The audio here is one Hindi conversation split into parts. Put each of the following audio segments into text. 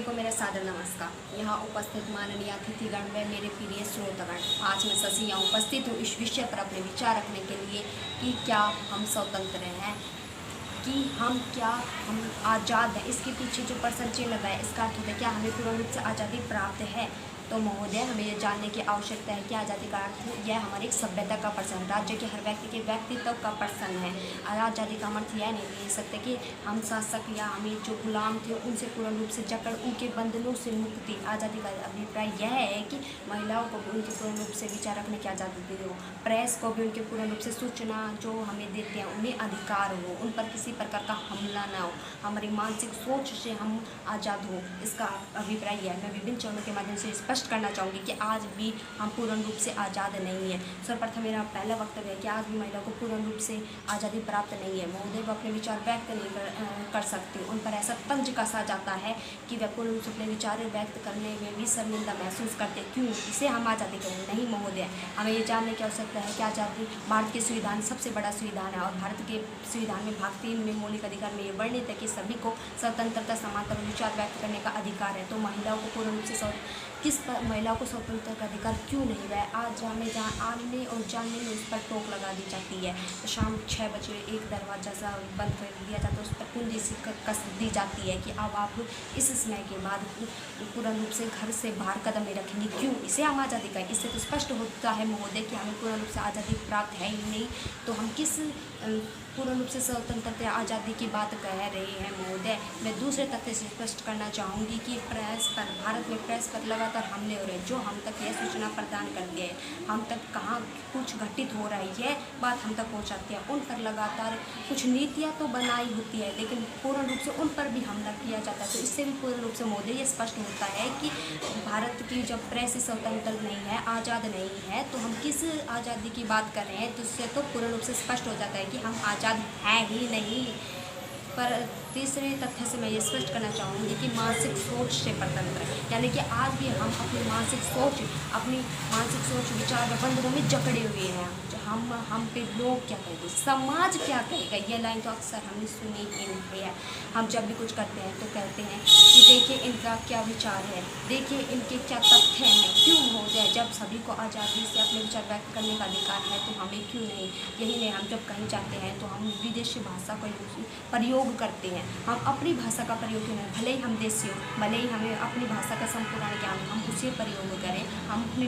को मेरा सादर नमस्कार। यहाँ उपस्थित माननीय अतिथिगण व मेरे प्रिय श्रोतागण, आज मैं शशि यहाँ उपस्थित हूँ इस विषय पर अपने विचार रखने के लिए कि क्या हम स्वतंत्र हैं, कि हम आज़ाद हैं। इसके पीछे जो प्रश्न चिन्ह लगा है, इसका अर्थ है क्या हमें पूर्ण रूप से आज़ादी प्राप्त है। तो महोदय, हमें ये जानने की आवश्यकता है कि आज़ादी का अर्थ यह हमारी एक सभ्यता का प्रश्न, राज्य के हर व्यक्ति के व्यक्तित्व का प्रश्न है। आज़ादी का अर्थ यह नहीं ले सकते कि हम शासक या हमें जो गुलाम थे उनसे पूर्ण रूप से जकड़ उनके बंधनों से मुक्ति। आज़ादी का अभिप्राय यह है कि महिलाओं को भी उनके पूर्ण रूप से विचार रखने की आज़ादी हो, प्रेस को भी उनके पूर्ण रूप से सूचना जो हमें देते हैं उन्हें अधिकार हो, उन पर किसी प्रकार का हमला ना हो, हमारी मानसिक सोच से हम आज़ाद हो। इसका अभिप्राय यह है। मैं विभिन्न चरणों के माध्यम से स्पष्ट करना चाहूँगी कि आज भी हम पूर्ण रूप से आज़ाद नहीं है। सर्वप्रथम मेरा पहला वक्तव्य है कि आज भी महिला को पूर्ण रूप से आज़ादी प्राप्त नहीं है। महोदय, वो अपने विचार व्यक्त नहीं कर सकते, उन पर ऐसा तंज कसा जाता है कि वे पूर्ण रूप से अपने विचार व्यक्त करने में भी शर्मिंदा महसूस करते हैं। क्यों? इसे हम आज़ादी करें? नहीं महोदय, हमें ये जानने की आवश्यकता है कि आज़ादी भारत के संविधान सबसे बड़ा संविधान है और भारत के संविधान में भाग 3 में मौलिक अधिकार में ये वर्णित है कि सभी को स्वतंत्रता, समानता और विचार व्यक्त करने का अधिकार है। तो महिलाओं को पूर्ण रूप से महिलाओं को स्वतंत्रता का अधिकार क्यों नहीं है? आज हमें आने और जानने में उस पर टोक लगा दी जाती है। तो शाम 6 बजे एक दरवाजा सा बंद कर दिया जाता है, उस पर कुंजी सी कस दी जाती है कि अब आप इस समय के बाद पूर्ण रूप से घर से बाहर कदम नहीं रखेंगे। क्यों? इसे हम आज़ादी का, इससे तो स्पष्ट होता है महोदय कि हमें पूर्ण रूप से आज़ादी प्राप्त है ही नहीं। तो हम किस पूर्ण रूप से स्वतंत्रता आज़ादी की बात कह रहे हैं महोदय? मैं दूसरे तथ्य से स्पष्ट करना चाहूँगी कि प्रेस पर, भारत में प्रेस पर लगातार हमले हो रहे हैं, जो हम तक यह सूचना प्रदान करती है, हम तक कहाँ कुछ घटित हो रहा है यह बात हम तक पहुँचाती है। उन पर लगातार कुछ नीतियाँ तो बनाई होती है, लेकिन पूर्ण रूप से उन पर भी हमला किया जाता है। तो इससे भी पूर्ण रूप से महोदय ये स्पष्ट होता है कि भारत की जब प्रेस स्वतंत्र नहीं है, आज़ाद नहीं है, तो हम किस आज़ादी की बात कर रहे हैं? तो इससे तो पूर्ण रूप से स्पष्ट हो जाता है कि हम आज़ाद है ही नहीं। पर तीसरे तथ्य से मैं ये स्पष्ट करना चाहूँगी कि मानसिक सोच से स्वतंत्र, यानी कि आज भी हम अपनी मानसिक सोच विचार व बंधनों में जकड़े हुए हैं। हम पे लोग क्या कहेंगे, समाज क्या कहेगा, यह लाइन तो अक्सर हमने सुनी ही नहीं है। हम जब भी कुछ करते हैं तो कहते हैं कि देखिए इनका क्या विचार है, देखिए इनके क्या तथ्य हैं। क्यों महोदय, जब सभी को आज़ादी से अपने विचार व्यक्त करने का अधिकार है तो हमें क्यों नहीं? यही नहीं, हम जब कहीं जाते हैं तो हम विदेशी भाषा का प्रयोग करते हैं, हम अपनी भाषा का प्रयोग क्यों नहीं? भले ही हम देशी हो, भले ही हमें अपनी भाषा का संपूर्ण ज्ञान, हम उसे प्रयोग करें, हम अपने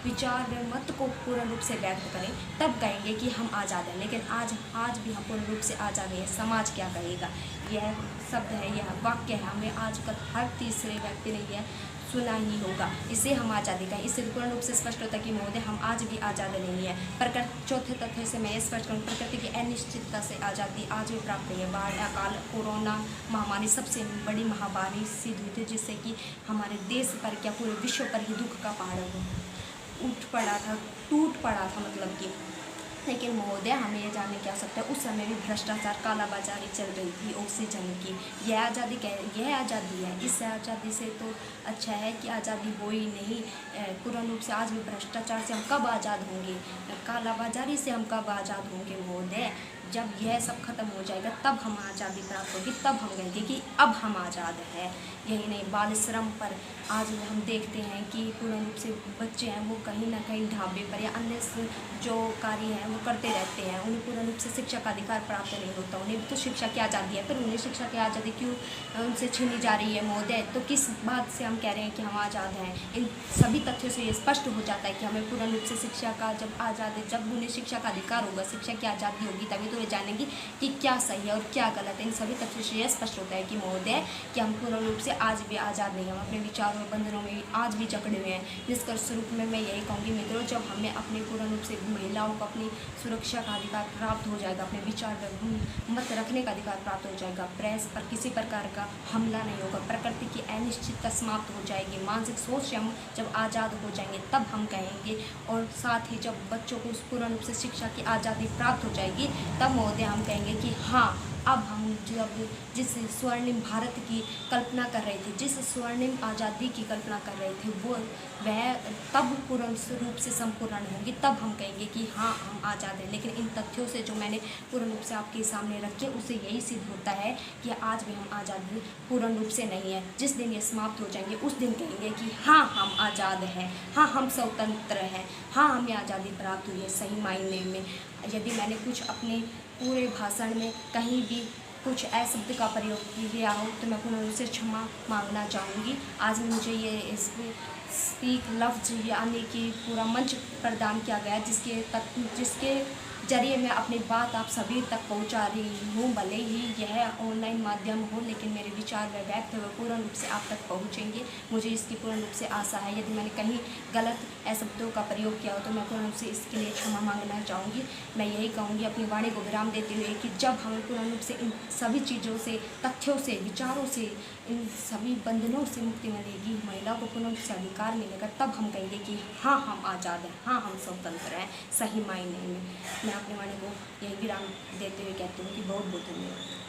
विचार व मत को पूर्ण रूप से व्यक्त करें, तब कहेंगे कि हम आज़ाद हैं। लेकिन आज भी हम पूर्ण रूप से आज़ाद हैं। समाज क्या कहेगा? यह शब्द है, यह वाक्य है, हमें आजकल हर तीसरे व्यक्ति ने यह सुना ही होगा। इसे हम आज़ादी का, इससे पूर्ण रूप से स्पष्ट होता है कि महोदय हम आज भी आज़ाद नहीं है। चौथे तथ्य से मैं ये स्पष्ट करूँ, प्रकृति की अनिश्चितता से आज़ादी आज भी प्राप्त नहीं है। बाढ़, अकाल, कोरोना महामारी सबसे बड़ी महामारी सिद्ध हुई थी, जिससे कि हमारे देश पर क्या पूरे विश्व पर ही दुख का पहाड़ टूट पड़ा था मतलब कि। लेकिन महोदय, हमें ये जानने की आवश्यकता है, उस समय भी भ्रष्टाचार, कालाबाजारी चल रही थी ऑक्सीजन की। यह आज़ादी है। इस आज़ादी से तो अच्छा है कि आज़ादी हो ही नहीं। पूर्ण रूप से आज भी भ्रष्टाचार से हम कब आज़ाद होंगे, कालाबाजारी से हम कब आज़ाद होंगे महोदय? जब यह सब खत्म हो जाएगा तब हम आज़ादी प्राप्त होगी, तब हम कहेंगे कि अब हम आज़ाद हैं। यही नहीं, बाल श्रम पर आज हम देखते हैं कि पूर्ण रूप से बच्चे हैं वो कहीं ना कहीं ढाबे पर या अन्य जो कार्य हैं वो करते रहते हैं, उन्हें पूर्ण रूप से शिक्षा का अधिकार प्राप्त नहीं होता। उन्हें तो शिक्षा की आज़ादी है, पर उन्हें शिक्षा की आज़ादी क्यों उनसे छीनी जा रही है महोदय? तो किस बात से हम कह रहे हैं कि हम आज़ाद हैं? इन सभी तथ्यों से ये स्पष्ट हो जाता है कि हमें पूर्ण रूप से शिक्षा का जब उन्हें शिक्षा का अधिकार होगा, शिक्षा की आज़ादी होगी, तभी तो वे जानेंगी कि क्या सही है और क्या गलत है। इन सभी तथ्यों से यह स्पष्ट होता है कि महोदय कि हम पूर्ण रूप से आज भी आज़ाद नहीं, हम अपने विचारों और बंधनों में आज भी जकड़े हुए हैं। जिसका स्वरूप में मैं यही कहूँगी मित्रों, जब हमें अपने पूर्ण रूप से महिलाओं को अपनी सुरक्षा का अधिकार प्राप्त हो जाएगा, अपने विचार मत रखने का अधिकार प्राप्त हो जाएगा, प्रेस पर किसी प्रकार का हमला नहीं होगा, प्रकृति की अनिश्चितता समाप्त हो जाएगी, मानसिक सोच से हम जब आज़ाद हो जाएंगे तब हम कहेंगे। और साथ ही जब बच्चों को पूर्ण रूप से शिक्षा की आज़ादी प्राप्त हो जाएगी, तब महोदय हम कहेंगे कि हाँ अब हम जब जिस स्वर्णिम भारत की कल्पना कर रहे थे, जिस स्वर्णिम आज़ादी की कल्पना कर रहे थे, वह तब पूर्ण रूप से संपूर्ण होगी, तब हम कहेंगे कि हाँ हम आज़ाद हैं। लेकिन इन तथ्यों से जो मैंने पूर्ण रूप से आपके सामने रखे, उससे यही सिद्ध होता है कि आज भी हम आज़ाद पूर्ण रूप से नहीं है। जिस दिन ये समाप्त हो जाएंगे उस दिन कहेंगे कि हाँ हम आज़ाद हैं, हाँ हम स्वतंत्र हैं, हाँ हमें आज़ादी प्राप्त हुई है सही मायने में। यदि मैंने कुछ अपने पूरे भाषण में कहीं भी कुछ अशब्द का प्रयोग किया हो तो मैं पुनः उनसे क्षमा मांगना चाहूँगी। आज मुझे ये इस स्पीक लफ्ज़ यानी कि पूरा मंच प्रदान किया गया, जिसके जरिए मैं अपनी बात आप सभी तक पहुंचा रही हूँ। भले ही यह ऑनलाइन माध्यम हो, लेकिन मेरे विचार व वक्तव्य पूर्ण रूप से आप तक पहुँचेंगे, मुझे इसकी पूर्ण रूप से आशा है। यदि मैंने कहीं गलत शब्दों का प्रयोग किया हो तो मैं पूर्ण रूप से इसके लिए क्षमा मांगना चाहूँगी। मैं यही कहूँगी अपनी वाणी को विराम देते हुए कि जब हमें पूर्ण रूप से इन सभी चीज़ों से, तथ्यों से, विचारों से, इन सभी बंधनों से मुक्ति मिलेगी, महिला को पूर्ण रूप से अधिकार मिलेगा, तब हम कहेंगे कि हाँ हम आज़ाद हैं, हाँ हम स्वतंत्र हैं सही मायने में। मैं अपने वाणी को यही विराम देते हुए कहती हूँ कि बहुत बहुत धन्यवाद।